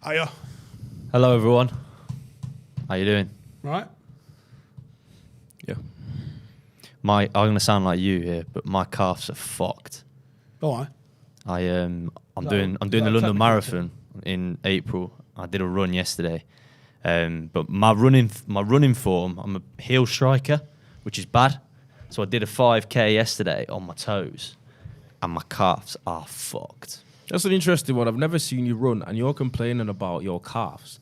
Hiya. Hello, everyone. How you doing? Right. Yeah. I'm gonna sound like you here, but my calves are fucked. Oh, why? I'm doing the London Marathon in April. I did a run yesterday, but my running form, I'm a heel striker, which is bad. So I did a 5k yesterday on my toes, and my calves are fucked. That's an interesting one. I've never seen you run, and you're complaining about your calves.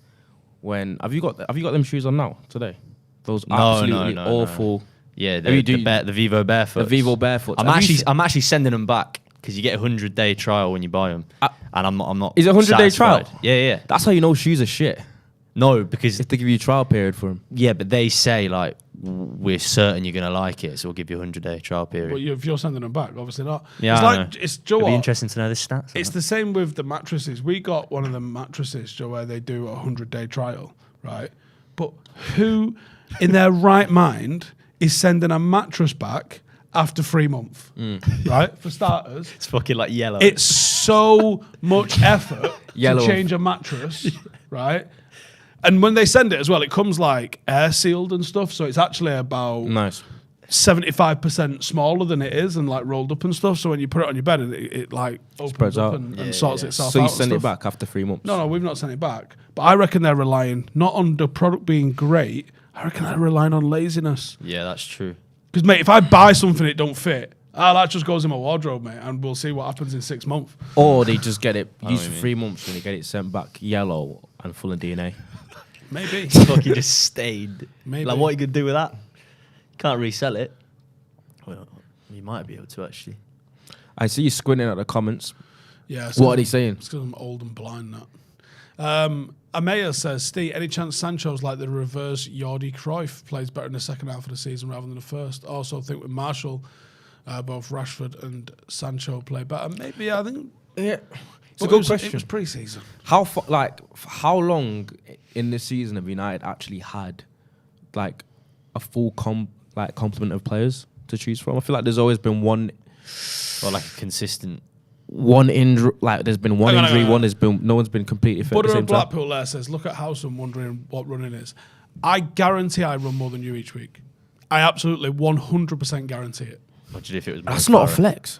When have you got them shoes on now today? Those absolutely awful. No. Yeah, the Vivo Barefoot. The Vivo Barefoot. I'm actually sending them back because you get a 100-day trial when you buy them, and I'm not. Is it a 100-day trial? Yeah. That's how you know shoes are shit. No, because if they give you a trial period for them. Yeah, but they say like we're certain you're gonna like it, so we'll give you a 100-day trial period. But if you're sending them back, obviously not. Yeah, it's Joe. It'd be interesting to know the stats. It's the same with the mattresses. We got one of the mattresses, Joe, where they do a 100-day trial, right? But who, in their right mind, is sending a mattress back after 3 months, right? For starters, it's fucking like yellow. It's so much effort to change a mattress, right? And when they send it as well, it comes like air sealed and stuff. So it's actually about 75% smaller than it is and like rolled up and stuff. So when you put it on your bed, it like opens up and sorts itself out. So you send it back after 3 months? No, we've not sent it back. But I reckon they're relying not on the product being great. I reckon they're relying on laziness. Yeah, that's true. Because, mate, if I buy something it don't fit, that just goes in my wardrobe, mate, and we'll see what happens in 6 months. Or they just get it used for 3 months and they get it sent back yellow and full of DNA. Maybe. It's fucking just stained. Maybe. Like, what are you going to do with that? Can't resell it. Well, you might be able to, actually. I see you squinting at the comments. Yeah. What are they saying? It's because I'm old and blind, that. Amaya says, Steve, any chance Sancho's like the reverse Jordi Cruyff, plays better in the second half of the season rather than the first? Also think with Martial, both Rashford and Sancho play better. Maybe, I think... Yeah. It's a good question. It was pre-season. How long in this season have United actually had like a full complement of players to choose from? I feel like there's always been one, or like a consistent one injury. Like there's been one injury, one has been no one's been completely fit. Butter of Blackpool there says, look at Howson wondering what running is. I guarantee I run more than you each week. I absolutely 100% guarantee it. Imagine if it was. That's not a flex.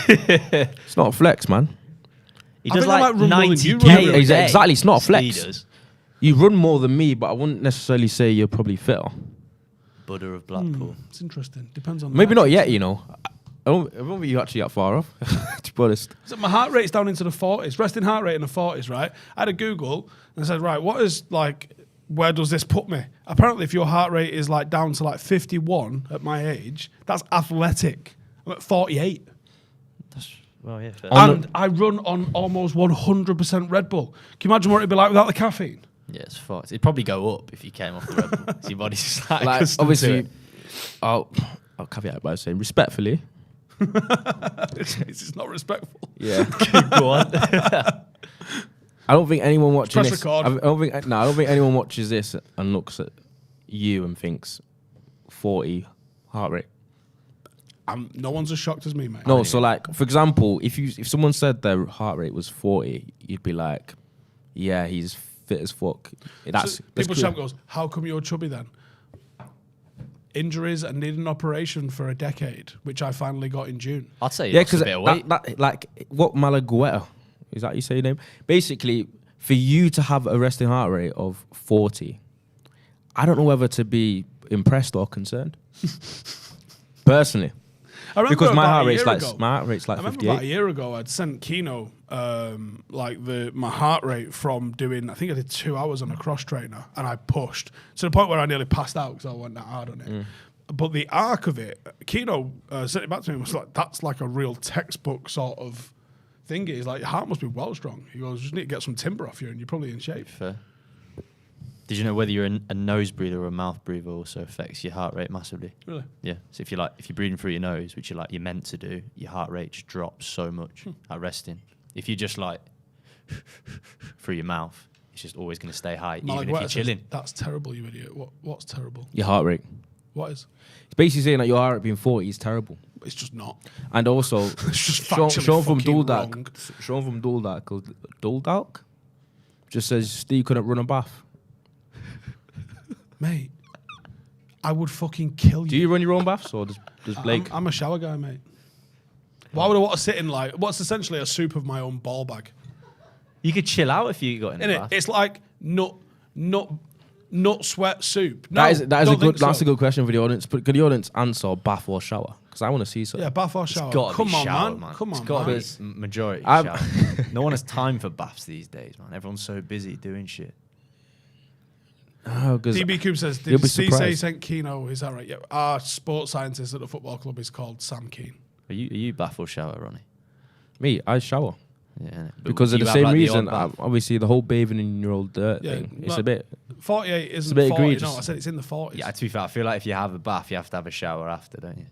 It's not a flex, man. He does like 90k. Exactly, it's not a flex. You run more than me, but I wouldn't necessarily say you're probably fitter. Butter of Blackpool. It's interesting. Depends on. Maybe not yet, you know. I don't think you're actually that far off, to be honest. So my heart rate's down into the 40s. Resting heart rate in the 40s, right? I had a Google and I said, right, what is like, where does this put me? Apparently, if your heart rate is like down to like 51 at my age, that's athletic. I'm at 48. Well, yeah. Fair. And I run on almost 100% Red Bull. Can you imagine what it'd be like without the caffeine? Yeah, it's fucked. It'd probably go up if you came off the Red Bull. So your body's just like obviously, I'll caveat by saying respectfully. It's not respectful. Yeah. Go on. I don't think anyone watching Press this. record. I don't think anyone watches this and looks at you and thinks 40 heart rate. No one's as shocked as me, mate. No, so like for example, if someone said their heart rate was 40, you'd be like, yeah, he's fit as fuck. That's People champ goes, how come you're chubby then? Injuries and needing an operation for a decade, which I finally got in June. I'd say because a bit of weight. like what Malagueta, is that you say your name? Basically, for you to have a resting heart rate of 40, I don't know whether to be impressed or concerned. Personally. Because my heart rate's like 58. I remember about a year ago, I'd sent Keno my heart rate from doing, I think I did 2 hours on a cross trainer, and I pushed to the point where I nearly passed out because I went that hard on it. But the arc of it, Keno sent it back to me and was like, that's like a real textbook sort of thing. He's like, your heart must be well strong. He goes, you just need to get some timber off you and you're probably in shape. Fair. Did you know whether you're a nose breather or a mouth breather also affects your heart rate massively? Really? Yeah. So if you're breathing through your nose, which you're meant to do, your heart rate just drops so much at resting. If you just like through your mouth, it's just always going to stay high, even if you're chilling. That's terrible, you idiot. What's terrible? Your heart rate. What is? It's basically saying that your heart rate being 40 is terrible. It's just not. And also, it's just Sean from wrong. Duldak called Duldak. just says Steve couldn't run a bath. Mate, I would fucking kill you. Do you run your own baths or does Blake? I'm a shower guy, mate. Why would I want to sit in like what's essentially a soup of my own ball bag? You could chill out if you got in the bath. It's like nut sweat soup. No, That's so. a good question for the audience. But could the audience answer bath or shower? Because I want to see something. Yeah, bath or shower. Got to be shower, man. man. Come on, it's got man. to be majority shower. No one has time for baths these days, man. Everyone's so busy doing shit. Oh, DB Cube says, you'll did be C say surprised. St. Keno? Is that right? Yeah. Our sports scientist at the football club is called Sam Keane. Are you bath or shower, Ronnie? Me, I shower. Yeah, innit? But Because of you the have, same like, reason, odd bath? obviously the whole bathing in your old dirt Yeah, thing, it's but a bit... 48 isn't a bit 40. egregious. No, I said it's in the 40s. Yeah, to be fair, I feel like if you have a bath, you have to have a shower after, don't you?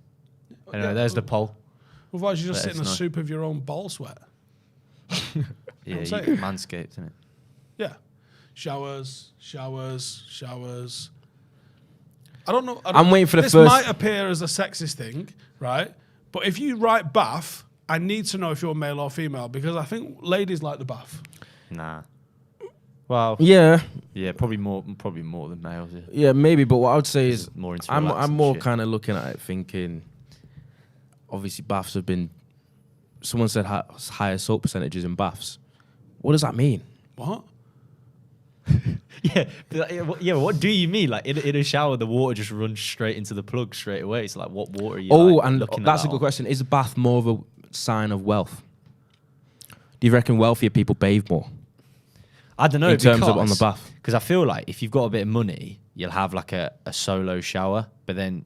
Anyway, Yeah, there's the well- poll. Otherwise, you just Let sit in us a know. soup of your own ball sweat. Yeah, I'm saying. manscaped, isn't it? Yeah. Showers. I don't know. I'm waiting for the this first- might appear as a sexist thing, right? But if you write bath, I need to know if you're male or female because I think ladies like the bath. Nah. Well, Yeah, probably more than males. Yeah. yeah, maybe. But what I would say is, More into I'm relaxing more shit. kind of looking at it thinking, obviously baths have been, someone said higher soap percentages in baths. What does that mean? What? Yeah. What do you mean? Like in a shower, the water just runs straight into the plug straight away. So like, what water are you? Oh, like, and looking at that's that a good on? question. Is a bath more of a sign of wealth? Do you reckon wealthier people bathe more I don't know. in terms of on the bath? Because I feel like if you've got a bit of money, you'll have like a solo shower, but then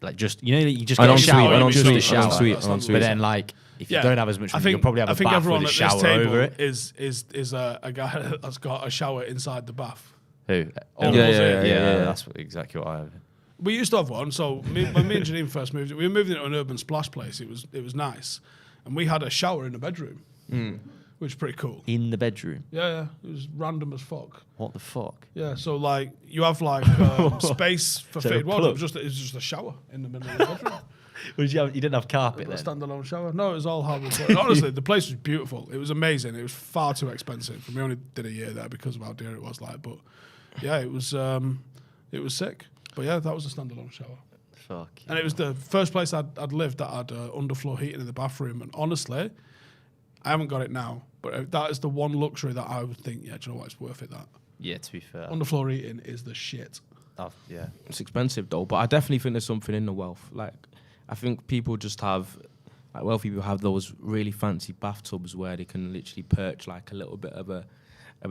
like just you just An get a ensuite, shower, an just a ensuite, shower. an ensuite, an But ensuite. then like if you Yeah. don't have as much I money, think you'll probably have I a think bath everyone with a at this shower table over it. is a guy that's got a shower inside the bath. Who? All of Yeah, us yeah, here. yeah. That's exactly what I have. We used to have one. So when me and Janine first moved, we moved into an urban splash place. It was nice, and we had a shower in the bedroom, which is pretty cool. In the bedroom. Yeah, it was random as fuck. What the fuck? Yeah, so like you have like space for Is there a fade water. It plug? was just a shower in the middle of the bedroom. You didn't have carpet A then? standalone shower. No, it was all hard. Honestly, the place was beautiful. It was amazing. It was far too expensive. We only did a year there because of how dear it was. Like, but yeah, it was sick. But yeah, that was a standalone shower. Fuck. And it was the first place I'd lived that had underfloor heating in the bathroom. And honestly, I haven't got it now, but that is the one luxury that I would think, yeah, do you know what, it's worth it, that. Yeah, to be fair. Underfloor heating is the shit. Yeah. It's expensive though, but I definitely think there's something in the wealth. Like, I think people just have, like, wealthy people have those really fancy bathtubs where they can literally perch like a little bit of a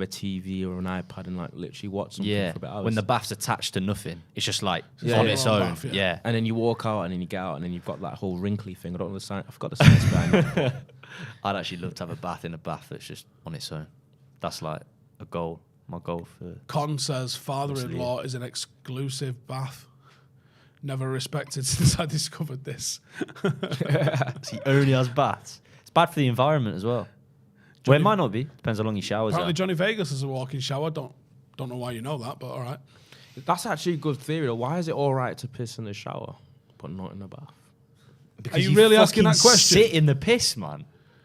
TV or an iPad and like literally watch something Yeah. for a bit of hours. When the bath's attached to nothing, it's just like Yeah, on yeah. its own. Bath, yeah. Yeah. and then you walk out and then you get out and then you've got that whole wrinkly thing. I don't know the science. I forgot the science behind it. I'd actually love to have a bath in a bath that's just on its own. That's like a goal. My goal for. Con says father-in-law is an exclusive bath. Never respected since I discovered this. He only has baths. It's bad for the environment as well. Well, it might not be. Depends how long he showers. Apparently At. Johnny Vegas is a walking shower. Don't know why you know that, but all right. That's actually a good theory though. Why is it all right to piss in the shower, but not in the bath? Because Are you really asking fucking that question? Sit in the piss, man.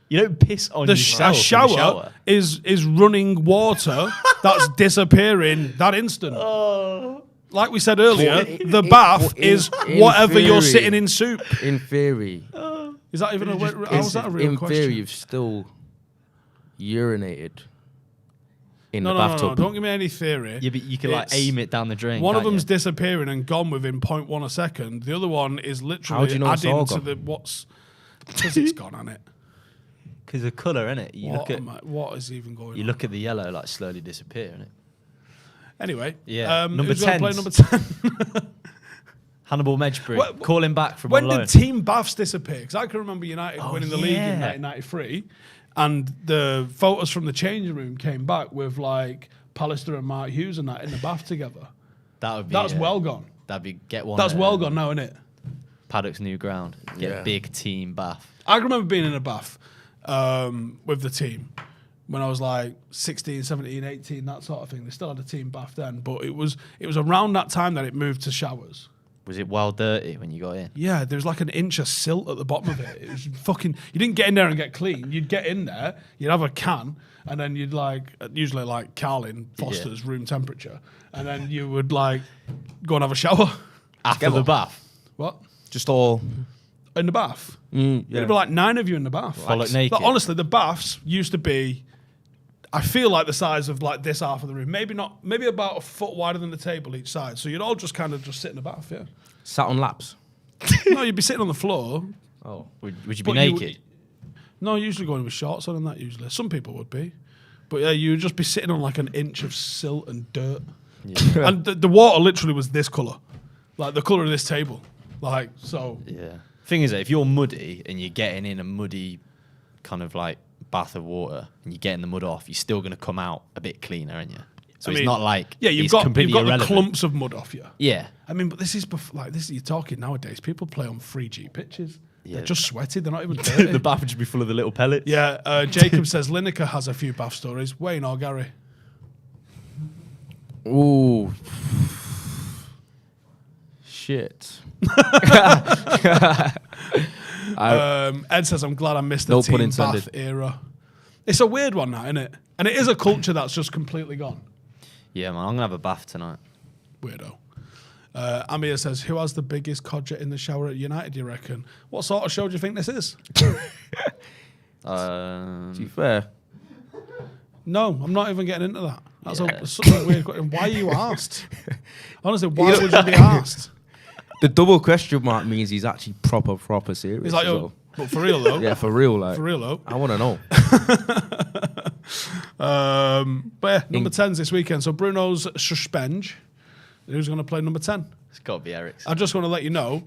You don't piss on A yourself. in the shower is running water that's disappearing that instant. Like we said earlier, the bath is in whatever you're theory. sitting in soup. In theory, Is that even how's that a real in question? theory, you've still urinated in No, the no, bathtub. don't give me any theory. Yeah, but you can like It's- aim it down the drain. One of can't them's you? disappearing and gone within 0.1 a second. The other one is How do literally you know it's all adding to gone? the what's because it's gone on it. Because of colour, innit? You What is even going you on? look at the yellow like slowly disappear, innit? Anyway, Yeah. Number who's gonna play 10s. number 10? Hannibal Medjbury, What- calling back from When on loan. did team baths disappear? Because I can remember United Oh, winning the league in yeah. 1993, and the photos from the changing room came back with like Pallister and Mark Hughes and that in the bath together. That would be. That's well gone. That'd be get one. That's at, well gone now, isn't it? Paddock's new ground. Get Yeah. a big team bath. I can remember being in a bath with the team when I was like 16, 17, 18, that sort of thing. They still had a team bath then, but it was around that time that it moved to showers. Was it wild dirty when you got in? Yeah, there's like an inch of silt at the bottom of it. It was fucking. You didn't get in there and get clean. You'd get in there, you'd have a can, and then you'd usually like Carlin Foster's room temperature, and then you would like go and have a shower. After the bath? What? Just all In the bath? yeah. There'd be like 9 of you in the bath. All like naked? Honestly, the baths used to be, I feel like the size of like this half of the room. Maybe about a foot wider than the table each side. So you'd all just kind of just sit in the bath, yeah. sat on laps. No, you'd be sitting on the floor. Oh, Would you be But naked? No, usually going with shorts on and that usually. Some people would be. But yeah, you would just be sitting on like an inch of silt and dirt. Yeah. And the water literally was this colour. Like the colour of this table. Like, so. Yeah. Thing is that if you're muddy and you're getting in a muddy kind of like bath of water and you're getting the mud off, you're still going to come out a bit cleaner, aren't you? So it's not like you've got the clumps of mud off you. Yeah. I mean, but this is you're talking nowadays. People play on 3G pitches. Yeah. They're just sweaty. They're not even dirty. The bath would just be full of the little pellets. Yeah. Jacob says Lineker has a few bath stories. Wayne or Gary? ooh, shit. Ed says I'm glad I missed the No pun team intended. bath era. It's a weird one, that, isn't it? And it is a culture that's just completely gone. Yeah, man. I'm going to have a bath tonight. Weirdo. Amir says, who has the biggest codger in the shower at United, do you reckon? What sort of show do you think this is? To be fair, No, I'm not even getting into that. That's such a weird question. Why are you asked? Honestly, why would you be asked? the double question mark means he's actually proper serious. He's like, as yo, well. but for real though. Yeah, for real. Like, For real though. I want to know. But yeah, number 10's this weekend. So Bruno's suspend. Who's going to play number 10? It's got to be Eriksen. I just want to let you know,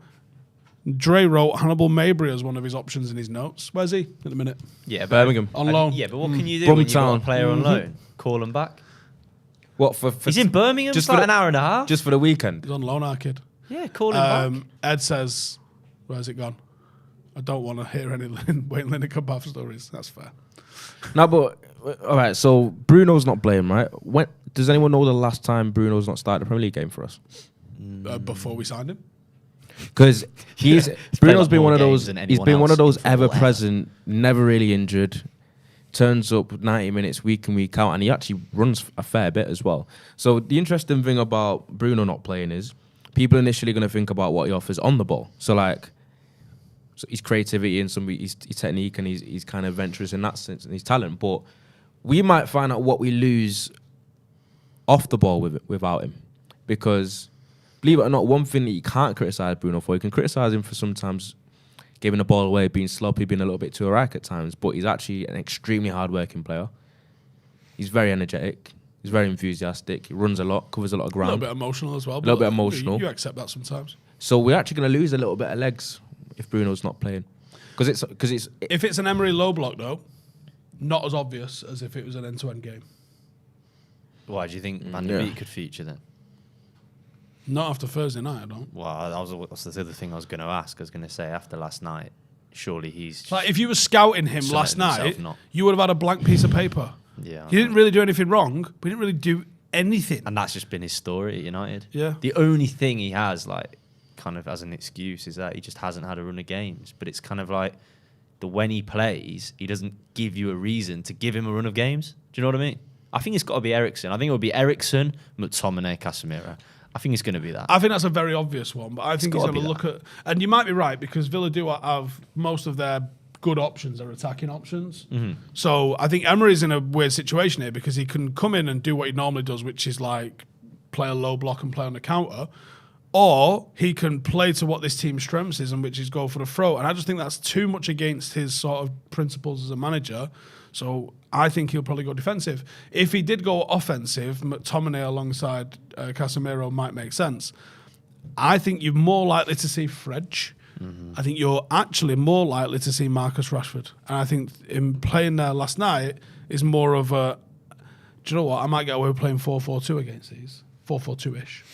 Dre wrote Hannibal Mabry as one of his options in his notes. Where's he at the minute? Yeah, but Birmingham. On loan. Yeah, but what can you do when you've got a Brumtown. player on loan? Call him back. What for He's in Birmingham just for for like the- an hour and a half. just for the weekend? He's on loan, our kid. Yeah, call him back. Ed says, where's it gone? I don't want to hear any Wayne Lineker bath stories. That's fair. No, but all right. So Bruno's not playing, right? When does anyone know the last time Bruno's not started a Premier League game for us? Before we signed him. Because played Bruno's like been more one of games those. than He's anyone been one else of those in football ever present, never really injured. Turns up 90 minutes week in, week out, and he actually runs a fair bit as well. So the interesting thing about Bruno not playing is people are initially going to think about what he offers on the ball. So like, his creativity and his technique, and he's kind of adventurous in that sense, and his talent. But we might find out what we lose off the ball without him, because believe it or not, one thing that you can't criticise Bruno for, you can criticise him for sometimes giving the ball away, being sloppy, being a little bit too erratic at times, but he's actually an extremely hard-working player. He's very energetic. He's very enthusiastic. He runs a lot, covers a lot of A ground. little bit emotional as well. A little but bit emotional. You accept that sometimes. So we're actually going to lose a little bit of legs if Bruno's not playing. Because If it's an Emery low block, though, not as obvious as if it was an end-to-end game. Why do you think Van der Beek could feature then? Not after Thursday night, I don't. Well, that's the other thing I was going to ask. I was going to say after last night, surely he's Like, if you were scouting him Cemented last night, himself not. you would have had a blank piece of paper. yeah. He didn't really do anything wrong, but he didn't really do anything. And that's just been his story at United. Yeah. The only thing he has, like, kind of as an excuse is that he just hasn't had a run of games. But it's kind of like when he plays, he doesn't give you a reason to give him a run of games. Do you know what I mean? I think it's got to be Eriksen. I think it would be Eriksen, McTominay, Casemiro. I think it's going to be that. I think that's a very obvious one, but I think he's gotta going to be look at... And you might be right, because Villa do have most of their good options are attacking options. Mm-hmm. So I think Emery's in a weird situation here, because he can come in and do what he normally does, which is like play a low block and play on the counter, or he can play to what this team's strengths is, and which is go for the throw. And I just think that's too much against his sort of principles as a manager. So I think he'll probably go defensive. If he did go offensive, McTominay alongside Casemiro might make sense. I think you're more likely to see Fredge. Mm-hmm. I think you're actually more likely to see Marcus Rashford. And I think him playing there last night is more of a... Do you know what? I might get away with playing 4-4-2 against these. 4-4-2-ish.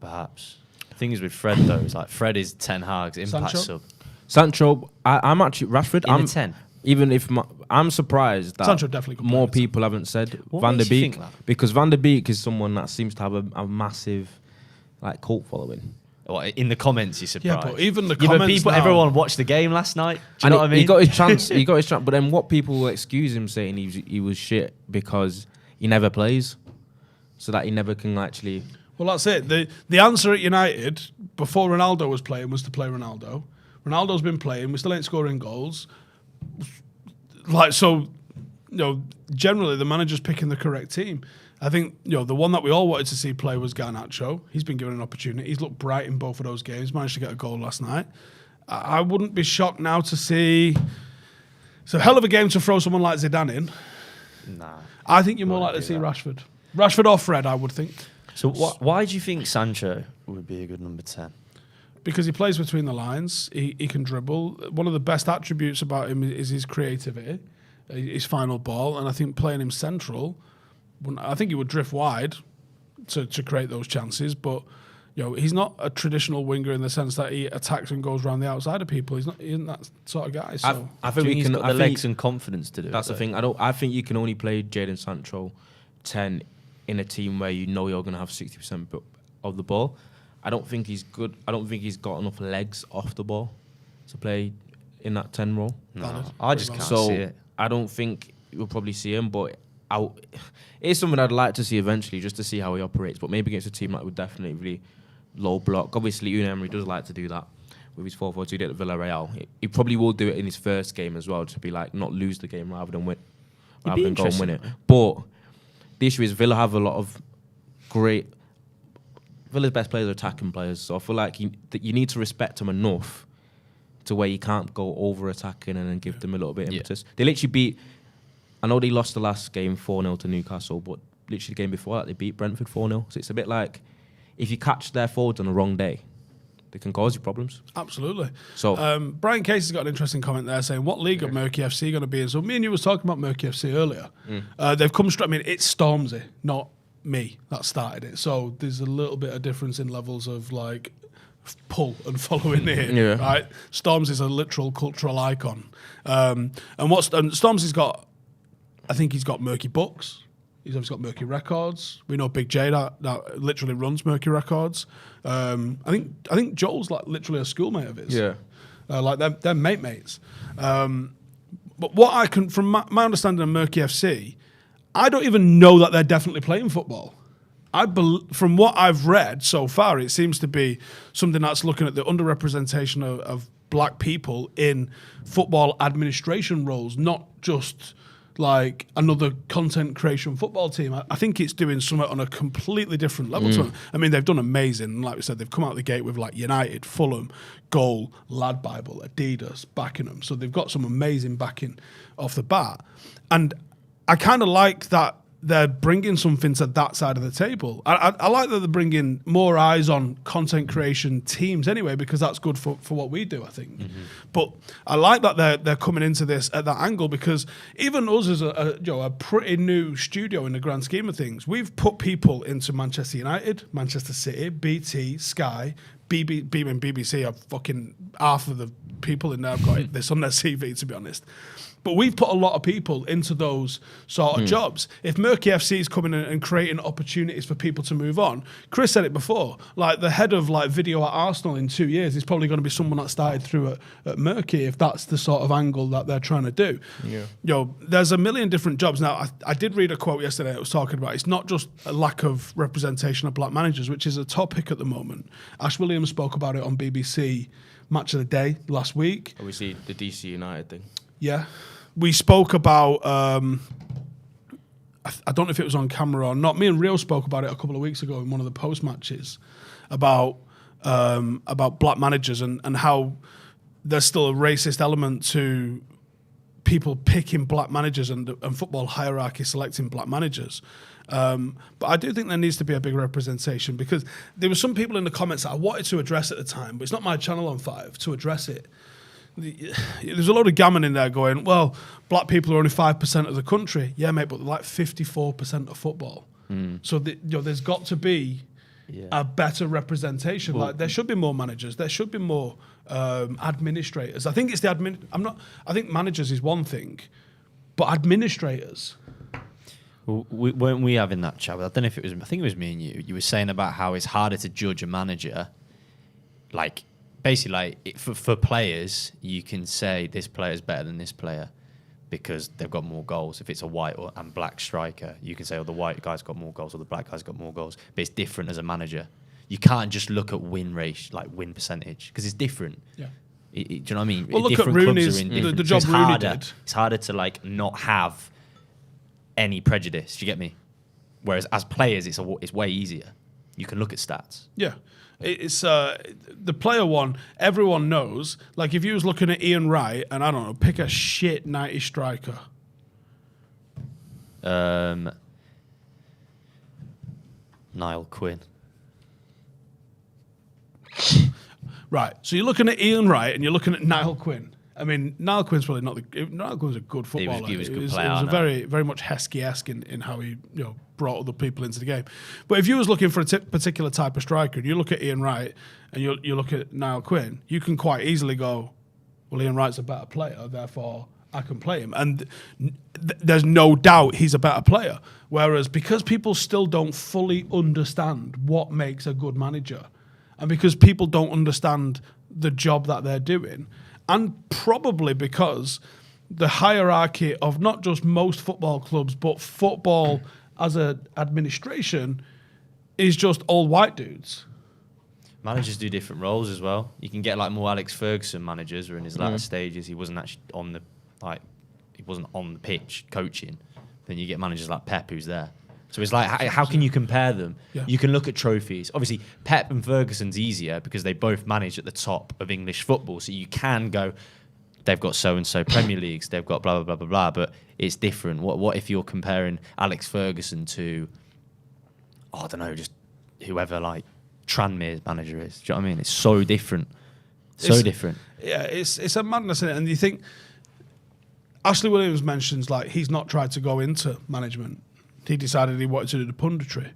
Perhaps. The thing is with Fred, though, is like Fred is Ten Hag's impact Sancho? sub. Sancho, I'm actually... Rashford, In the 10. Even if I'm surprised that Sancho definitely could more play the people haven't said What Van der makes you Beek, think that? because Van der Beek is someone that seems to have a massive like cult following. Well, in the comments, you're surprised. Yeah, but even the but comments now, everyone watched the game last night. Do you know what I mean? He got his chance. But then what people will excuse him saying he was shit because he never plays, so that he never can actually. Well, that's it. The answer at United before Ronaldo was playing was to play Ronaldo. Ronaldo's been playing. We still ain't scoring goals. Generally the manager's picking the correct team. I think the one that we all wanted to see play was Garnacho. He's been given an opportunity. He's looked bright in both of those games. Managed to get a goal last night. I wouldn't be shocked now to see. It's a hell of a game to throw someone like Zidane in. Nah. I think you're more likely to see Rashford. Rashford or Fred, I would think. So why do you think Sancho would be a good number 10? Because he plays between the lines. He can dribble. One of the best attributes about him is his creativity, his final ball, and I think playing him central, I think he would drift wide to create those chances, but he's not a traditional winger in the sense that he attacks and goes around the outside of people. He isn't that sort of guy. So I think he's got the legs and confidence to do it. That's the thing. I think you can only play Jadon Sancho 10 in a team where you're going to have 60% of the ball. I don't think he's good. I don't think he's got enough legs off the ball to play in that 10 role. No, I just can't see it. I don't think we'll probably see him, but it's something I'd like to see eventually, just to see how he operates. But maybe against a team that would definitely really low block. Obviously, Unai Emery does like to do that with his 4-4-2 did at Villarreal. He probably will do it in his first game as well, to be like not lose the game rather than go and win it. But the issue is Villa have a lot of great. Villa's best players are attacking players, so I feel like you need to respect them enough to where you can't go over attacking and then give them a little bit of impetus. They literally beat. I know they lost the last game 4-0 to Newcastle, but literally the game before that they beat Brentford 4-0. So it's a bit like if you catch their forwards on the wrong day, they can cause you problems. Absolutely. So Brian Casey's got an interesting comment there saying, what league are Murky FC going to be in? So me and you was talking about Murky FC earlier. They've come straight. I mean, it's Stormzy, not me, that started it. So there's a little bit of difference in levels of like pull and following it. Right? Stormzy's a literal cultural icon. And Stormzy's got, I think he's got Murky Books. He's obviously got Murky Records. We know Big J that literally runs Murky Records. I think Joel's like literally a schoolmate of his. yeah, Like they're mates. But what I can, from my understanding of Murky FC, I don't even know that they're definitely playing football. From what I've read so far, it seems to be something that's looking at the underrepresentation of black people in football administration roles, not just like another content creation football team. I think it's doing something on a completely different level to them. I mean, they've done amazing. Like we said, they've come out the gate with like United, Fulham, Goal, Lad Bible, Adidas backing them. So they've got some amazing backing off the bat. And I kind of like that they're bringing something to that side of the table. I like that they're bringing more eyes on content creation teams anyway, because that's good for what we do, I think. But I like that they're coming into this at that angle, because even us as a pretty new studio in the grand scheme of things, we've put people into Manchester United, Manchester City, BT, Sky, BBC are fucking half of the people in there have got this on their CV, to be honest. But we've put a lot of people into those sort of jobs. If Murky FC is coming in and creating opportunities for people to move on, Chris said it before, like the head of like video at Arsenal in 2 years is probably going to be someone that started through at Murky, if that's the sort of angle that they're trying to do. Yeah. There's a million different jobs. Now, I did read a quote yesterday that was talking about it's not just a lack of representation of black managers, which is a topic at the moment. Ash Williams spoke about it on BBC Match of the Day last week. obviously the DC United thing. Yeah. We spoke about, I don't know if it was on camera or not. Me and Rio spoke about it a couple of weeks ago in one of the post matches about black managers and how there's still a racist element to people picking black managers and football hierarchy selecting black managers. But I do think there needs to be a big representation, because there were some people in the comments that I wanted to address at the time, but it's not my channel on 5 to address it. There's a lot of gammon in there going, well, black people are only 5% of the country. Yeah, mate, but they're like 54% of football. So there's got to be a better representation. Well, like there should be more managers. There should be more administrators. I think it's the I think managers is one thing, but administrators. Weren't we having that chat? I don't know if it was. I think it was me and you. You were saying about how it's harder to judge a manager like basically like for players, you can say this player is better than this player because they've got more goals. If it's a white and black striker, you can say, oh, the white guy's got more goals or the black guy's got more goals. But it's different as a manager. You can't just look at win rate, like win percentage, because it's different. Yeah. Do you know what I mean? Well, look different at clubs Rooney's, are in different. the job so Rooney did. It's harder to like not have any prejudice. Do you get me? Whereas as players, it's way easier. You can look at stats. Yeah. It's the player one, everyone knows. Like if you was looking at Ian Wright and I don't know, pick a shit 90 striker. Niall Quinn. Right. So you're looking at Ian Wright and you're looking at Niall Quinn. I mean, Niall Quinn's probably not the. Niall Quinn's a good footballer. He was a good It player. was a very, very much Heskey-esque in how he, brought other people into the game. But if you was looking for a particular type of striker, and you look at Ian Wright and you look at Niall Quinn, you can quite easily go, well, Ian Wright's a better player, therefore I can play him. And there's no doubt he's a better player. Whereas because people still don't fully understand what makes a good manager, and because people don't understand the job that they're doing, and probably because the hierarchy of not just most football clubs, but football as an administration is just all white dudes. Managers do different roles as well. You can get like more Alex Ferguson managers, where in his latter stages he wasn't actually on the pitch coaching. Then you get managers like Pep, who's there. So it's like, how can you compare them? Yeah. You can look at trophies. Obviously, Pep and Ferguson's easier because they both manage at the top of English football. So you can go, they've got so-and-so Premier Leagues, they've got blah, blah, blah, blah, blah. But it's different. What if you're comparing Alex Ferguson to, I don't know, just whoever like Tranmere's manager is? Do you know what I mean? It's so different. Different. Yeah, it's a madness in it. And you think, Ashley Williams mentions like he's not tried to go into management. He decided he wanted to do the punditry.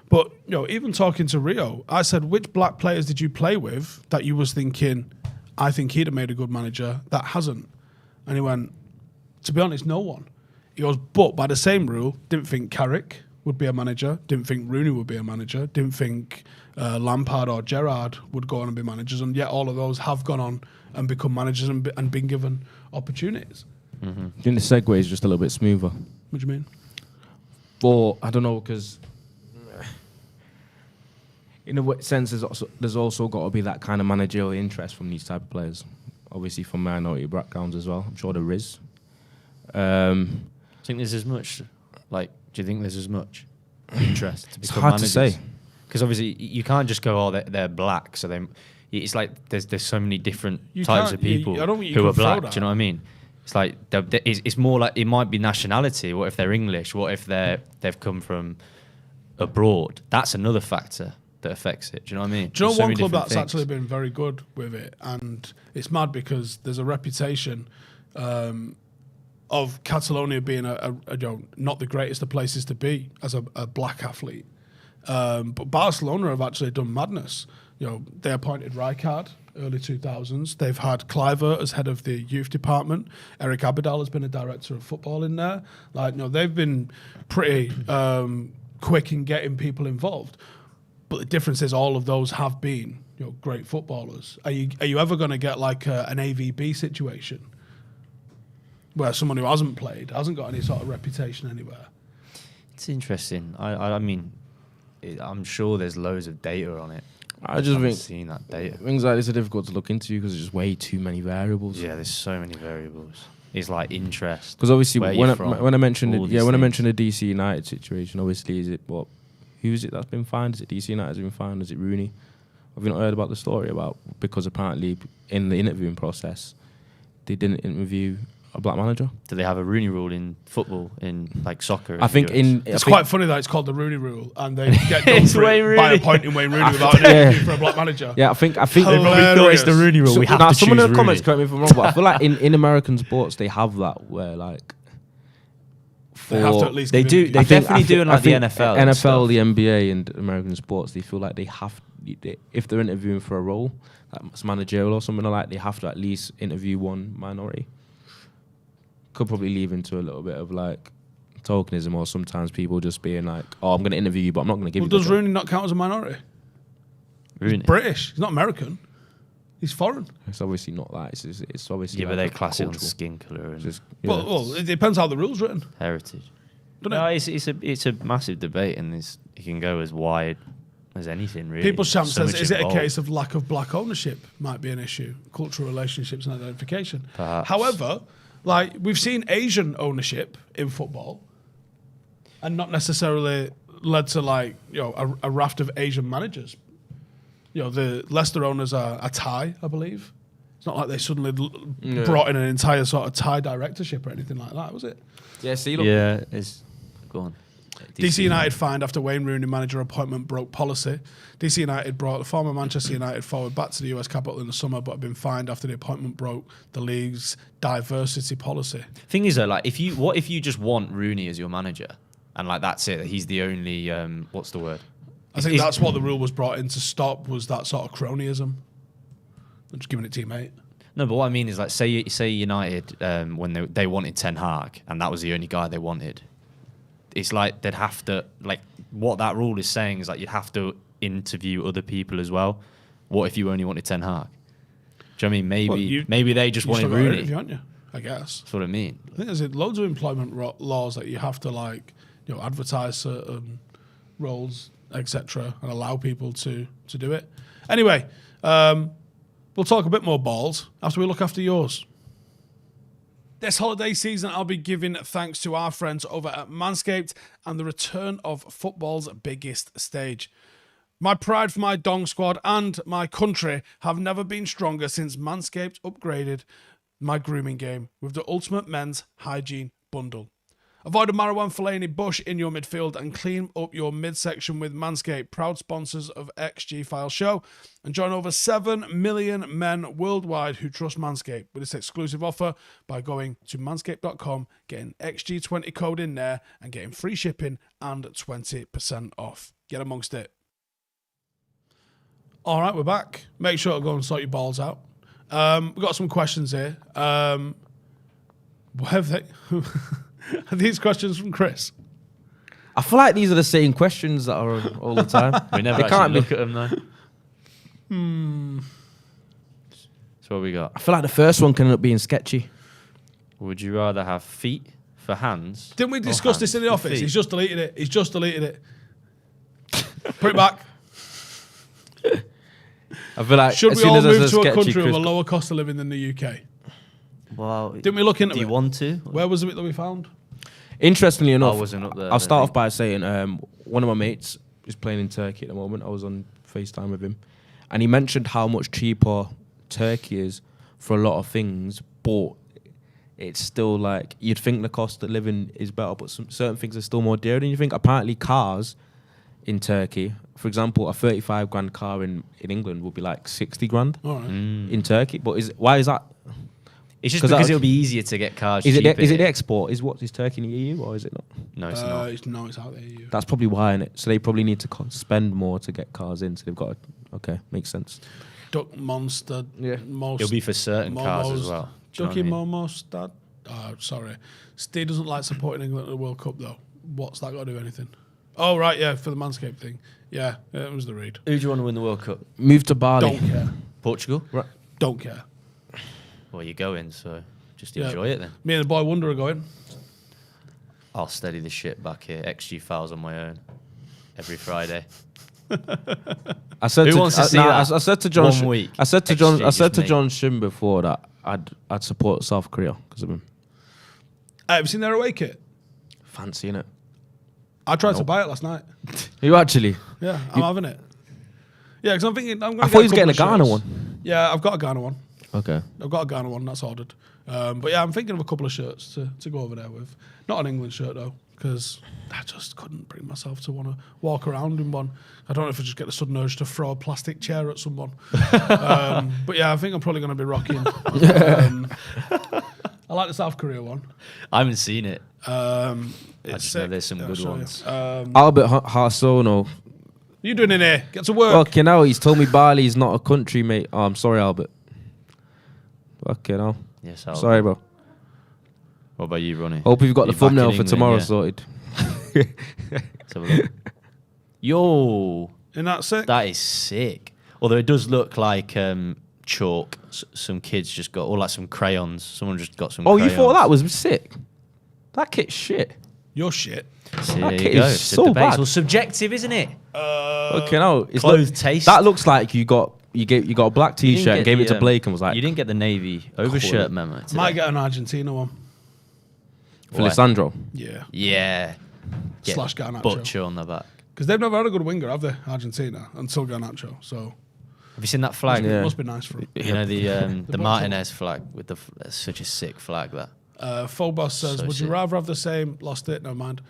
But, even talking to Rio, I said, which black players did you play with that you was thinking, I think he'd have made a good manager, that hasn't? And he went, to be honest, no one. He goes, but by the same rule, didn't think Carrick would be a manager, didn't think Rooney would be a manager, didn't think Lampard or Gerrard would go on and be managers, and yet all of those have gone on and become managers and been given opportunities. Mm-hmm. I think the segue is just a little bit smoother. What do you mean? But I don't know, because in a sense, there's also got to be that kind of managerial interest from these type of players. Obviously, from minority backgrounds as well. I'm sure there is. I think there's as much. Like, do you think there's as much interest? It's hard to say, because obviously you can't just go, oh, they're black. So it's like there's so many different types of people who are black. Do you know what I mean? It's like it's more like it might be nationality. What if they're English? What if they've come from abroad? That's another factor that affects it. Do you know what I mean? Do you know one club that's actually been very good with it? And it's mad because there's a reputation of Catalonia being not the greatest of places to be as a black athlete. But Barcelona have actually done madness. They appointed Rijkaard early 2000s. They've had Kluivert as head of the youth department. Eric Abidal has been a director of football in there. They've been pretty quick in getting people involved. But the difference is all of those have been great footballers. Are you ever going to get like an AVB situation where someone who hasn't played, hasn't got any sort of reputation anywhere? It's interesting. I mean, I'm sure there's loads of data on it. I just think seeing that data. Things like this are difficult to look into because there's just way too many variables. Yeah, there's so many variables. It's like interest. Because obviously, when I mentioned the DC United situation, obviously, who is it that's been fined? Is it DC United that's been fined? Is it Rooney? Have you not heard about the story about because apparently in the interviewing process they didn't interview a black manager? Do they have a Rooney rule in football, in like soccer? I think it's quite funny that it's called the Rooney rule, and they get done for it by appointing Wayne Rooney without an interview for a black manager. Yeah, I think they probably thought it's the Rooney rule. We have to choose some of the Rooney. Comments, correct me if I'm wrong, but I feel like in American sports they have that where like they have to at least. They do. They definitely do in like the NFL, NFL, the NBA, and American sports. They feel like they have, if they're interviewing for a role, like managerial or something like that, they have to at least interview one minority. Could probably leave into a little bit of like tokenism, or sometimes people just being like, "Oh, I'm going to interview you, but I'm not going to give you." Does Rooney not count as a minority? Rooney. He's British. He's not American. He's foreign. It's obviously not that. It's obviously but like they class it on cultural. skin colour and Just, Well, it depends how the rule's written. heritage. Doesn't No, it? it's a massive debate, and it can go as wide as anything, really. People's Champ So says, much is it a involved. case of lack of black ownership might be an issue? Cultural relationships and identification. Perhaps. However, like we've seen Asian ownership in football and not necessarily led to like, a raft of Asian managers. The Leicester owners are Thai, I believe. It's not like they suddenly brought in an entire sort of Thai directorship or anything like that, was it? Yeah, see, look. Yeah, it's go on. DC United fined after Wayne Rooney manager appointment broke policy. DC United brought the former Manchester United forward back to the US capital in the summer, but have been fined after the appointment broke the league's diversity policy. Thing is though, like if you just want Rooney as your manager, and like that's it, he's the only what's the word? I think that's what the rule was brought in to stop, was that sort of cronyism. I'm just giving it to you, mate. No, but what I mean is like say United when they wanted Ten Hag and that was the only guy they wanted. It's like they'd have to, like, what that rule is saying is like you'd have to interview other people as well. What if you only wanted Ten Hag? Do you know what I mean? Maybe they just wanted Rooney. Interview, aren't you? I guess. That's what I mean. I think there's loads of employment laws that you have to advertise certain roles, etc., and allow people to do it. Anyway, we'll talk a bit more balls after we look after yours. This holiday season, I'll be giving thanks to our friends over at Manscaped and the return of football's biggest stage. My pride for my Dong squad and my country have never been stronger since Manscaped upgraded my grooming game with the ultimate men's hygiene bundle. Avoid a Marwan Fellaini bush in your midfield and clean up your midsection with Manscaped, proud sponsors of XG File Show, and join over 7 million men worldwide who trust Manscaped with this exclusive offer by going to manscaped.com, getting XG20 code in there and getting free shipping and 20% off. Get amongst it. All right, we're back. Make sure to go and sort your balls out. We've got some questions here. What have they... Are these questions from Chris? I feel like these are the same questions that are all the time. We never They actually can't look at them though. So what we got? I feel like the first one can end up being sketchy. Would you rather have feet for hands? Didn't we or discuss this in the hands for office? feet? He's just deleted it. Put it back. I feel like Should as we soon all as there's move to a sketchy country with Chris- a lower cost of living than the UK? Well, Didn't we look into do you it? want to? Where was it that we found? Interestingly enough, wasn't up there, I'll I start don't off by saying one of my mates is playing in Turkey at the moment. I was on FaceTime with him, and he mentioned how much cheaper Turkey is for a lot of things, but it's still like you'd think the cost of living is better, but certain things are still more dear than you think. Apparently, cars in Turkey, for example, a 35 grand car in England would be like 60 grand All right. in Turkey. But why is that? It's just 'Cause because that- it'll be easier to get cars. Is it cheaper is it the here. export? Is Turkey in the EU or is it not? No, it's not. It's out there. You. That's probably why, innit? So they probably need to spend more to get cars in. So they've got to, okay, makes sense. Duck Monster. Yeah. It'll be for certain cars as well. Do you know Ducky what I mean? Momos. Dad. Oh, sorry. Steve doesn't like supporting England at the World Cup though. What's that got to do with anything? Oh right, yeah, for the Manscaped thing. Yeah, it was the read. Who do you want to win the World Cup? Move to Bali. Don't care. Portugal? Right. Don't care. Well, you're going, so just Yeah. enjoy it then. Me and the boy Wonder are going. I'll steady the shit back here. XG files on my own every Friday. I said Who to, wants to see nah, that I said to John. one week? I said to John. I Exchange said to me. John Shim before that I'd support South Korea because of him. Have you seen their away kit? Fancy, innit? I tried to buy it last night. You actually? Yeah, I'm having it. Yeah, because I'm thinking I'm going I to thought he was getting a Ghana one. Yeah, I've got a Ghana one. Okay. I've got a Ghana one that's ordered. But yeah, I'm thinking of a couple of shirts to go over there with. Not an England shirt though, because I just couldn't bring myself to want to walk around in one. I don't know if I just get a sudden urge to throw a plastic chair at someone. But yeah, I think I'm probably going to be rocking. I like the South Korea one. I haven't seen it. It's I just sick. know there's some Yeah, good I'll show you. ones. Albert Harsono. You doing in here? Get to work. Fucking hell, he's told me Bali is not a country, mate. Oh, I'm sorry, Albert. Fucking hell. Yes, I'll. Sorry, bro. What about you, Ronnie? Hope you've got You the thumbnail back in for England, tomorrow yeah? sorted. Let's have a look. Yo, Isn't that sick? that is sick. Although it does look like chalk. Some kids just got, or like some crayons. Someone just got some. Oh, crayons. you thought that was sick? That kit's shit. Your shit. See, That there kit you go. is The so debate's bad. all subjective, isn't it? Okay, no, it's Clothes taste. That looks like you got a black You didn't T-shirt, get gave the, it to Blake, and was like, you didn't get the navy overshirt memo. Today. Might get an Argentina one. Felisandro. Yeah. Yeah. Get Slash Garnacho. Butcher on the back. Because they've never had a good winger, have they? Argentina until Garnacho. So Have you seen that flag? Yeah. it must be nice for him. You know the Butcher. Martinez flag with that's such a sick flag that. Phobos says, So would you sick. rather have the same... Lost it, never mind.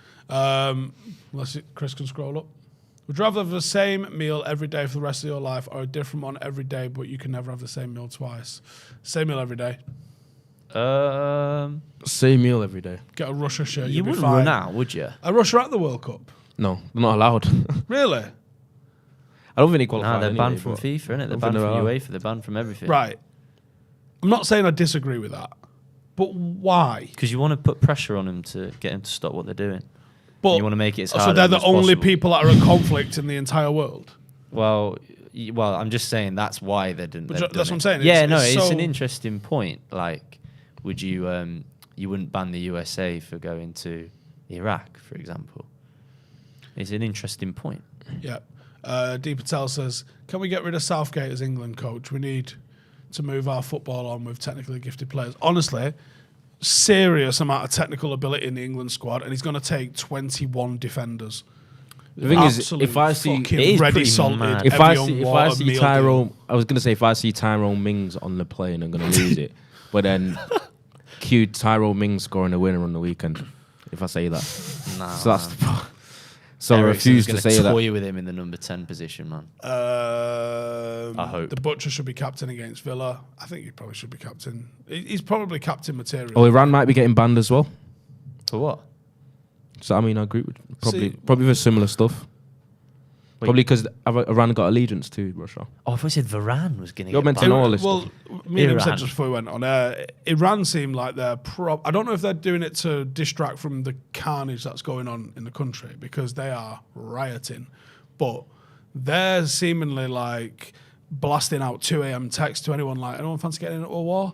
Chris can scroll up. Would you rather have the same meal every day for the rest of your life or a different one every day, but you can never have the same meal twice? Same meal every day. Same meal every day. Get a Russia shirt, You you'll be wouldn't fine. run out, would you? A Russia at the World Cup? No, they're not allowed. Really? I don't think he qualified. Nah, they're anyway, banned from but- FIFA, innit? They're I banned think from they are. UEFA. They're banned from everything. Right. I'm not saying I disagree with that, but why? Because you want to put pressure on them to get them to stop what they're doing. But You want to make it as so hard they're on the them as only possible. people that are in conflict in the entire world. Well, I'm just saying that's why they didn't. But they've that's done what I'm saying. it. Yeah, It's it's so- an interesting point. Like, would you you wouldn't ban the USA for going to Iraq, for example? It's an interesting point. Yeah. D. Patel says, can we get rid of Southgate as England coach? We need to move our football on with technically gifted players. Honestly, serious amount of technical ability in the England squad, and he's going to take 21 defenders. The thing is, Absolute if I see, fucking It is ready pretty salted, mad. if I Evian see water meal deal. Tyrone, I was gonna say if I see Tyrone Mings on the plane, I'm gonna lose it. But then, cue Tyrone Mings scoring a winner on the weekend. If I say that, Nah, so that's man. so I Eriksen's refuse to gonna say that. toy with him in the number 10 position, man. I hope. The Butcher should be captain against Villa. I think he probably should be captain. He's probably captain material. Oh, Iran might be getting banned as well. For what? So I mean, I agree with See- probably for similar stuff. Wait. Probably because Iran got allegiance to Russia. Oh, I thought you said Varane was going to You're get meant to banned. know all this Well, me and him said Iran. just before we went on, Iran seem like they're I don't know if they're doing it to distract from the carnage that's going on in the country because they are rioting, but they're seemingly like blasting out 2 a.m. texts to anyone like, anyone fancy getting into a war?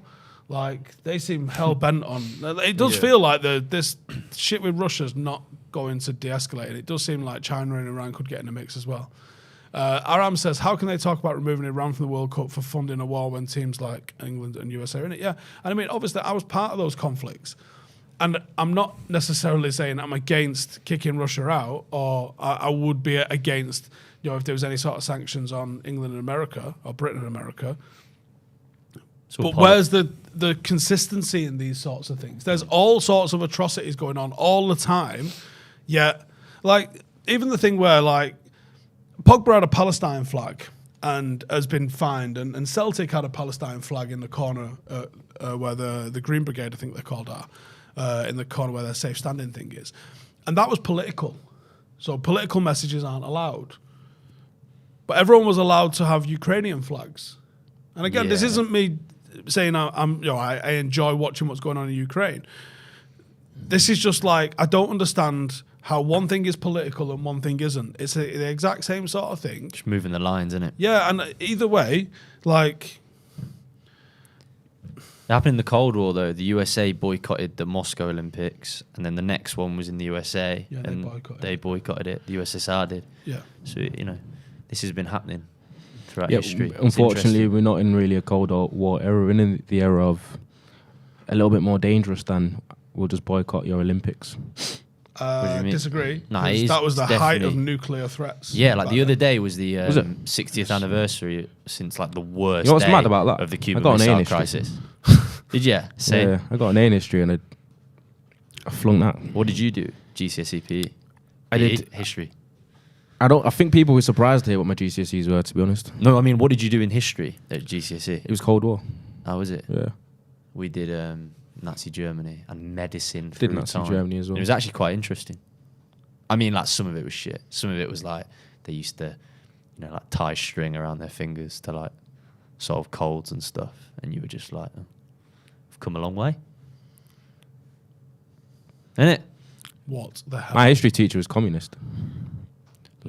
Like, they seem hell-bent on... It does feel like this shit with Russia's not going to de-escalate. It does seem like China and Iran could get in the mix as well. Aram says, how can they talk about removing Iran from the World Cup for funding a war when teams like England and USA are in it? Yeah. And I mean, obviously, I was part of those conflicts. And I'm not necessarily saying I'm against kicking Russia out, or I would be against, if there was any sort of sanctions on England and America, or Britain and America. But where's the consistency in these sorts of things? There's all sorts of atrocities going on all the time. Yet, like, even the thing where, like, Pogba had a Palestine flag and has been fined, and Celtic had a Palestine flag in the corner where the Green Brigade, I think they're called, are, in the corner where their safe standing thing is. And that was political. So political messages aren't allowed. But everyone was allowed to have Ukrainian flags. And again, this Yeah. isn't me saying I enjoy watching what's going on in Ukraine. This is just like, I don't understand how one thing is political and one thing isn't. It's the exact same sort of thing. Just moving the lines, isn't it? Yeah, and either way, like... It happened in the Cold War, though. The USA boycotted the Moscow Olympics, and then the next one was in the USA, Yeah, they and boycotted they boycotted it. The USSR did. Yeah. So, this has been happening throughout Yeah, history. It's unfortunately, interesting. we're not in really a Cold War era. We're in the era of a little bit more dangerous than we'll just boycott your Olympics. do you mean? Disagree. Nah, 'Cause it is that was the height of definitely- nuclear threats. Yeah, like back the other then. day was the Was it? 60th anniversary since like the worst You know what's day mad about that? of the I Cuban got an A in Missile history. Crisis. Did you? Same. Yeah, I got an A in history and I flunked that. What did you do? GCSE PE? I did. History. I think people were surprised to hear what my GCSEs were, to be honest. No, I mean, what did you do in history at GCSE? It was Cold War. How was it? Yeah. We did Nazi Germany and medicine. Did through Nazi time. Germany as well. It was actually quite interesting. I mean, like, some of it was shit. Some of it was like they used to, like tie string around their fingers to like solve colds and stuff, and you were just like, oh, I've come a long way, isn't it? What the hell? My history teacher was communist.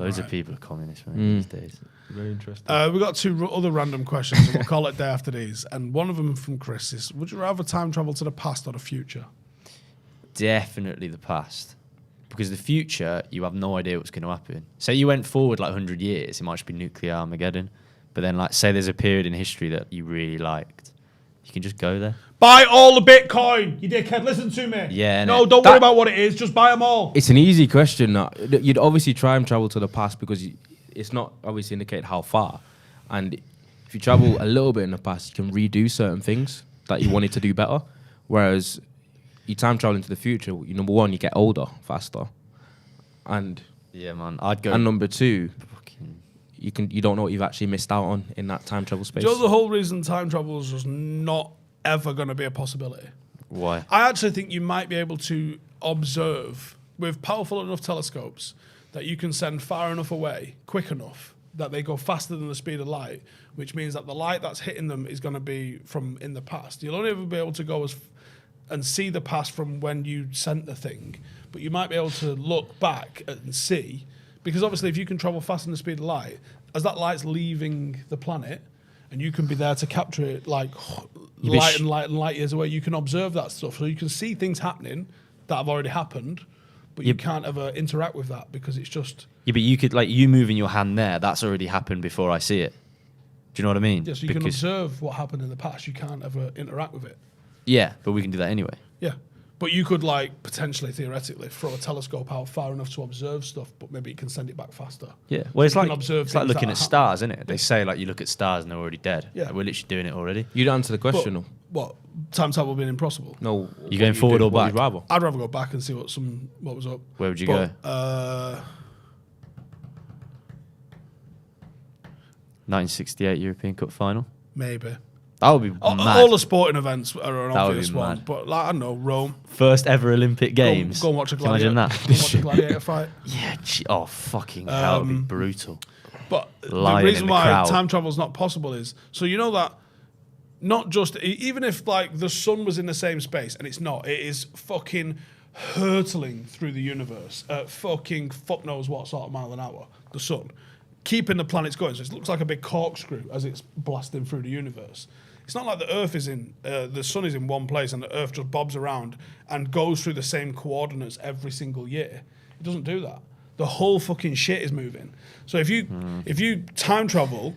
Loads of people are communists these days. Very interesting. We've got two other random questions, and we'll call it day after these. And one of them from Chris is, would you rather time travel to the past or the future? Definitely the past. Because the future, you have no idea what's going to happen. Say you went forward like 100 years, it might just be nuclear Armageddon. But then, like, say there's a period in history that you really liked. You can just go there. Buy all the Bitcoin, you dickhead. Listen to me. Yeah. No, don't worry about what it is. Just buy them all. It's an easy question. You'd obviously try and travel to the past because it's not obviously indicate how far. And if you travel a little bit in the past, you can redo certain things that you wanted to do better. Whereas you time travel into the future, number one, you get older faster. And yeah, man, I'd go. And number two, you don't know what you've actually missed out on in that time travel space. Do you know the whole reason time travel is just not ever going to be a possibility? Why? I actually think you might be able to observe with powerful enough telescopes that you can send far enough away, quick enough, that they go faster than the speed of light, which means that the light that's hitting them is going to be from in the past. You'll only ever be able to go and see the past from when you sent the thing, but you might be able to look back and see, because obviously if you can travel faster than the speed of light, as that light's leaving the planet, and you can be there to capture it like light years away, you can observe that stuff. So you can see things happening that have already happened, but you can't ever interact with that because it's just... Yeah, but you could, like, you moving your hand there, that's already happened before I see it. Do you know what I mean? Yeah, so you can observe what happened in the past. You can't ever interact with it. Yeah, but we can do that anyway. Yeah. But you could, like, potentially, theoretically, throw a telescope out far enough to observe stuff, but maybe you can send it back faster. Yeah. Well, it's you like looking at stars, isn't it? They Yeah. say, like, you look at stars and they're already dead. Yeah. Like, we're literally doing it already. You'd answer the question, though. What? Time travel being impossible? No. You going forward or back? Rather? I'd rather go back and see what was up. Where would you go? 1968 European Cup final. Maybe. That would be mad. All the sporting events are an That would obvious be one. mad. But, like, I don't know, Rome. First ever Olympic Games. Go and watch a Can you gladiator. imagine Go and watch a gladiator fight. Yeah. Oh, fucking hell. That would be brutal. But Lion the reason in the why crowd. time travel is not possible is, so you know that not just, even if like the sun was in the same space, and it's not, it is fucking hurtling through the universe at fucking fuck knows what sort of mile an hour, the sun, keeping the planets going. So it looks like a big corkscrew as it's blasting through the universe. It's not like the Earth is the sun is in one place and the Earth just bobs around and goes through the same coordinates every single year. It doesn't do that. The whole fucking shit is moving. So if you time travel,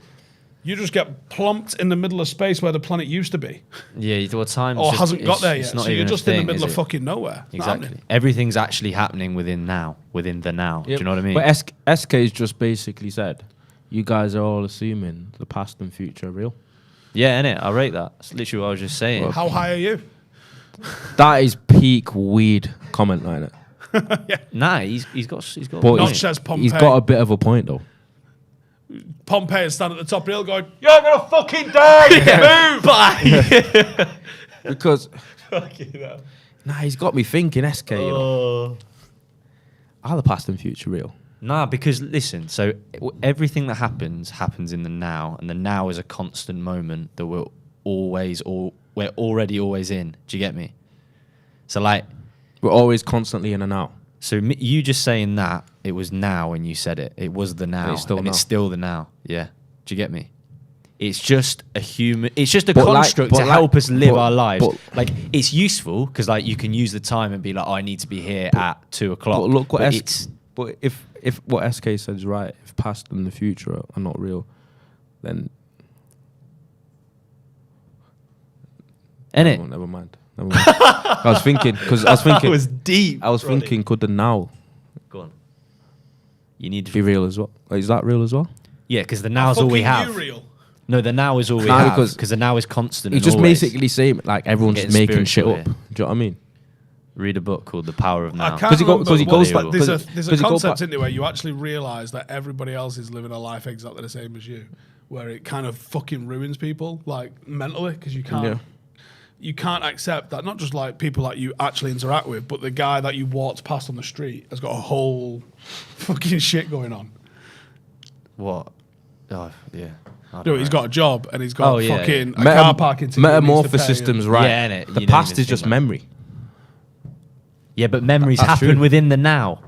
you just get plumped in the middle of space where the planet used to be. Yeah, well, time Or hasn't got there yet. It's not So you're even just a in the thing, middle is of it? fucking nowhere. It's not Exactly. happening. Everything's actually happening within the now. Do you know what I mean? But SK's just basically said, you guys are all assuming the past and future are real. Yeah, innit? I rate that. That's literally what I was just saying. How high are you? That is peak weed comment, like it. Nah, he's got a But point. Not says Pompey. he's got a bit of a point, though. Pompey is standing at the top of the hill going, "You're gonna fucking die! Move!" Bye. Because, Fucking hell. nah, he's got me thinking, SK, you know. Are the past and future real? Nah, because listen, so everything that happens in the now, and the now is a constant moment that we're already always in. Do you get me? So like, We're always constantly in and out. so you just saying that it was now when you said it. It was the now, it's still and now. it's still the now. Yeah. Do you get me? It's just a human. It's just a But like- construct but to like- help us live but- our lives. but- Like it's useful because like you can use the time and be like, oh, I need to be here at 2:00. But look what But SK... But if what SK said is right, if past and the future are not real, then... Innit? Oh, never mind. I was thinking, That was deep. I was Roddy. thinking, could the now Go on. You need be real as well? Like, is that real as well? Yeah, because the now's all we Fucking have. you real. No, the now is all we Nah, have because because the now is constant. He's and just always. basically saying, like, everyone's Getting just making shit spiritual up. here. Do you know what I mean? Read a book called The Power of I Now. can't 'Cause he remember goes what back- there's because a he goes concept back- in there where you actually realise that everybody else is living a life exactly the same as you, where it kind of fucking ruins people, like, mentally, because you can't... Yeah. You can't accept that not just like people that you actually interact with, but the guy that you walked past on the street has got a whole fucking shit going on. What? Oh, yeah. I don't Dude, he's know. got a job and he's got Oh, yeah, fucking a car parking ticket. he needs to Metamorphosis pay and- system's right. Yeah, innit? The You don't past even is just think that. memory. Yeah, but memories That's happen true. within the now.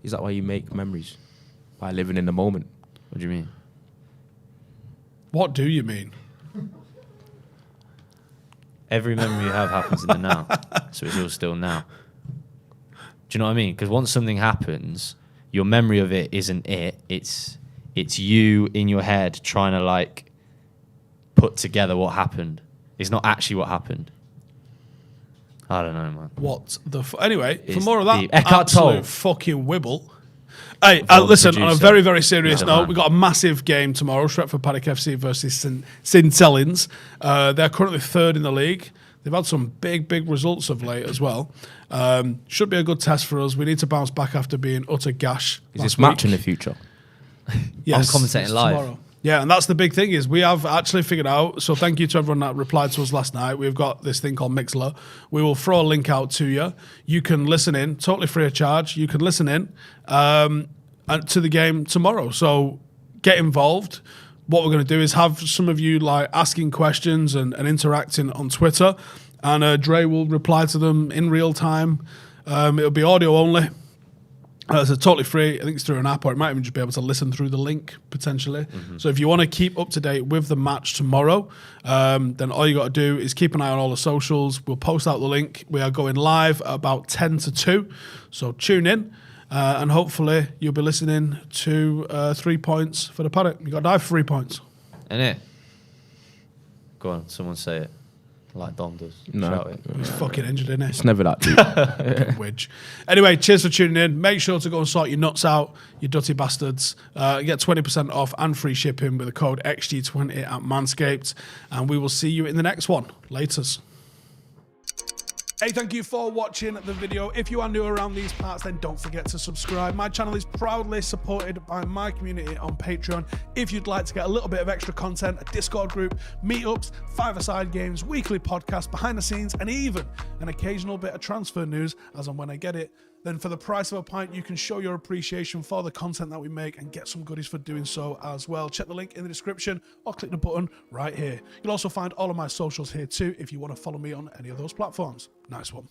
Is that why you make memories? By living in the moment. What do you mean? What do you mean? Every memory you have happens in the now, so it's all still now. Do you know what I mean? Because once something happens, your memory of it isn't it. It's you in your head trying to like put together what happened. It's not actually what happened. I don't know, man. What the anyway? For It's more of that deep. Eckhart Tolle. absolute fucking wibble. Hey, Before the listen, on a producer. very, very serious He's a note, man. we've got a massive game tomorrow, Stretford Paddock FC versus St Helens. They're currently third in the league. They've had some big results of late as well. Should be a good test for us. We need to bounce back after being utter gash. Is this match in the future? Yes, I'm commentating it's live. tomorrow. Yeah, and that's the big thing is we have actually figured out. So thank you to everyone that replied to us last night. We've got this thing called Mixler. We will throw a link out to you. You can listen in, totally free of charge. You can listen in and to the game tomorrow. So get involved. What we're going to do is have some of you like asking questions and interacting on Twitter, and Dre will reply to them in real time. It'll be audio only. It's totally free. I think it's through an app, or it might even just be able to listen through the link potentially. So if you want to keep up to date with the match tomorrow, then all you got to do is keep an eye on all the socials. We'll post out the link. We are going live at about 10 to 2. So tune in, and hopefully you'll be listening to 3 points for the Paddock. You got to dive for 3 points. Innit? Go on, someone say it. Like Dom does. No. Shout it. He's fucking injured, isn't It's never that deep. Widge. Anyway, cheers for tuning in. Make sure to go and sort your nuts out, you dirty bastards. Get 20% off and free shipping with the code XG20 at Manscaped. And we will see you in the next one. Laters. Hey, thank you for watching the video. If you are new around these parts, then don't forget to subscribe. My channel is proudly supported by my community on Patreon. If you'd like to get a little bit of extra content, a Discord group, meetups, five-a-side games, weekly podcasts, behind the scenes, and even an occasional bit of transfer news as and when I get it, then for the price of a pint, you can show your appreciation for the content that we make and get some goodies for doing so as well. Check the link in the description or click the button right here. You'll also find all of my socials here too if you want to follow me on any of those platforms. Nice one.